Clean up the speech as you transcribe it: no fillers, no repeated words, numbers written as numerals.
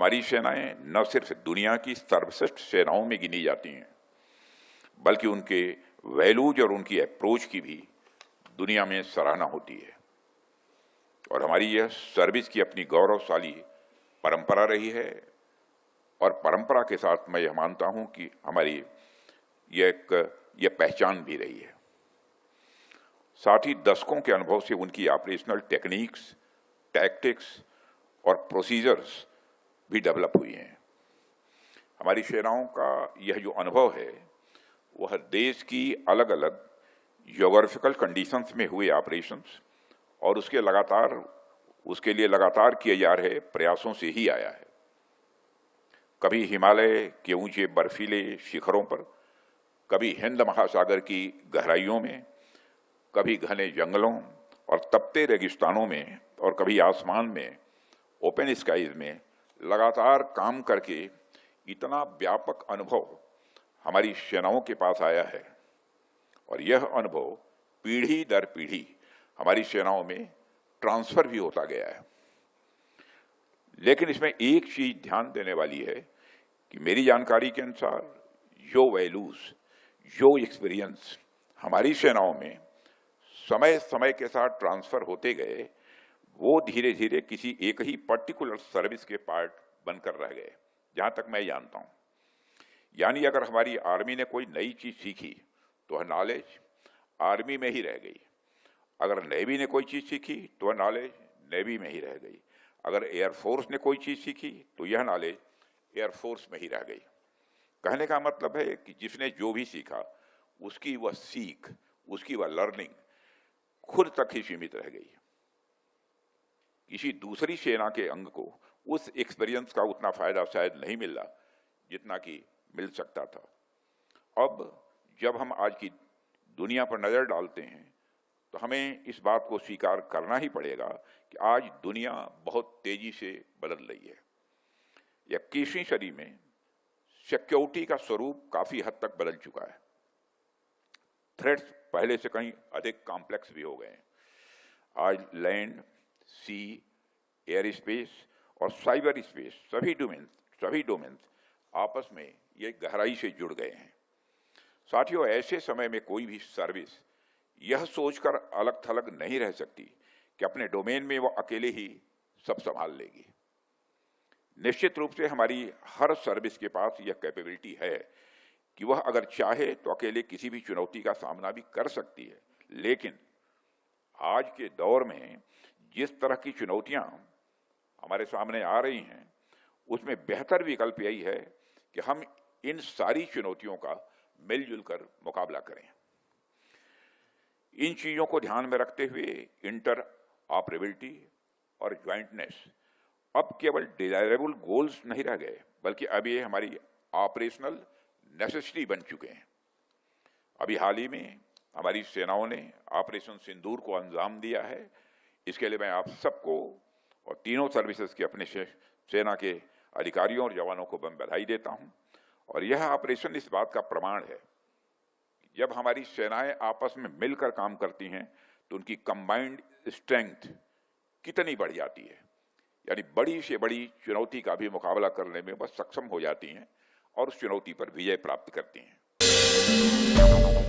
हमारी सेनाएं न सिर्फ दुनिया की सर्वश्रेष्ठ सेनाओं में गिनी जाती हैं, बल्कि उनके वैल्यूज और उनकी अप्रोच की भी दुनिया में सराहना होती है। और हमारी यह सर्विस की अपनी गौरवशाली परंपरा रही है, और परंपरा के साथ मैं यह मानता हूं कि हमारी यह पहचान भी रही है। साथ ही दशकों के अनुभव से उनकी ऑपरेशनल टेक्निक्स, टैक्टिक्स और प्रोसीजर्स भी डेवलप हुई हैं। हमारी सेनाओं का यह जो अनुभव है वह देश की अलग अलग ज्योग्राफिकल कंडीशंस में हुए ऑपरेशंस और उसके लिए लगातार किए जा रहे प्रयासों से ही आया है। कभी हिमालय के ऊंचे बर्फीले शिखरों पर, कभी हिंद महासागर की गहराइयों में, कभी घने जंगलों और तपते रेगिस्तानों में, और कभी आसमान में, ओपन स्काइज में लगातार काम करके इतना व्यापक अनुभव हमारी सेनाओं के पास आया है। और यह अनुभव पीढ़ी दर पीढ़ी हमारी सेनाओं में ट्रांसफर भी होता गया है। लेकिन इसमें एक चीज ध्यान देने वाली है कि मेरी जानकारी के अनुसार जो वैल्यूज, जो एक्सपीरियंस हमारी सेनाओं में समय समय के साथ ट्रांसफर होते गए, वो धीरे धीरे किसी एक ही पर्टिकुलर सर्विस के पार्ट बनकर रह गए, जहां तक मैं जानता हूं। यानी अगर हमारी आर्मी ने कोई नई चीज सीखी तो वह नॉलेज आर्मी में ही रह गई। अगर नेवी ने कोई चीज सीखी तो वह नॉलेज नेवी में ही रह गई। अगर एयरफोर्स ने कोई चीज सीखी तो यह नॉलेज एयरफोर्स में ही रह गई। कहने का मतलब है कि जिसने जो भी सीखा उसकी वह सीख, उसकी वह लर्निंग खुद तक ही सीमित रह गई। किसी दूसरी सेना के अंग को उस एक्सपीरियंस का उतना फायदा शायद नहीं मिला जितना कि मिल सकता था। अब जब हम आज की दुनिया पर नजर डालते हैं तो हमें इस बात को स्वीकार करना ही पड़ेगा कि आज दुनिया बहुत तेजी से बदल रही है। 21वीं सदी में सिक्योरिटी का स्वरूप काफी हद तक बदल चुका है। थ्रेट्स पहले से कहीं अधिक कॉम्प्लेक्स भी हो गए हैं। आज लैंड, सी, एयर स्पेस और साइबर स्पेस सभी डोमेन्स आपस में ये गहराई से जुड़ गए हैं। साथियों, ऐसे समय में कोई भी सर्विस यह सोचकर अलग थलग नहीं रह सकती कि अपने डोमेन में वो अकेले ही सब संभाल लेगी। निश्चित रूप से हमारी हर सर्विस के पास यह कैपेबिलिटी है कि वह अगर चाहे तो अकेले किसी भी चुनौती का सामना भी कर सकती है। लेकिन आज के दौर में जिस तरह की चुनौतियां हमारे सामने आ रही हैं, उसमें बेहतर विकल्प यही है कि हम इन सारी चुनौतियों का मिलजुल कर मुकाबला करें। इन चीजों को ध्यान में रखते हुए इंटर ऑपरेबिलिटी और ज्वाइंटनेस अब केवल डिजायरेबल गोल्स नहीं रह गए, बल्कि अब ये हमारी ऑपरेशनल नेसेसिटी बन चुके हैं। अभी हाल ही में हमारी सेनाओं ने ऑपरेशन सिंदूर को अंजाम दिया है। इसके लिए मैं आप सबको और तीनों सर्विसेज के अपने सेना के अधिकारियों और जवानों को मैं बधाई देता हूं। और यह ऑपरेशन इस बात का प्रमाण है कि जब हमारी सेनाएं आपस में मिलकर काम करती हैं तो उनकी कंबाइंड स्ट्रेंथ कितनी बढ़ जाती है। यानी बड़ी से बड़ी चुनौती का भी मुकाबला करने में वह सक्षम हो जाती हैं और उस चुनौती पर विजय प्राप्त करती हैं।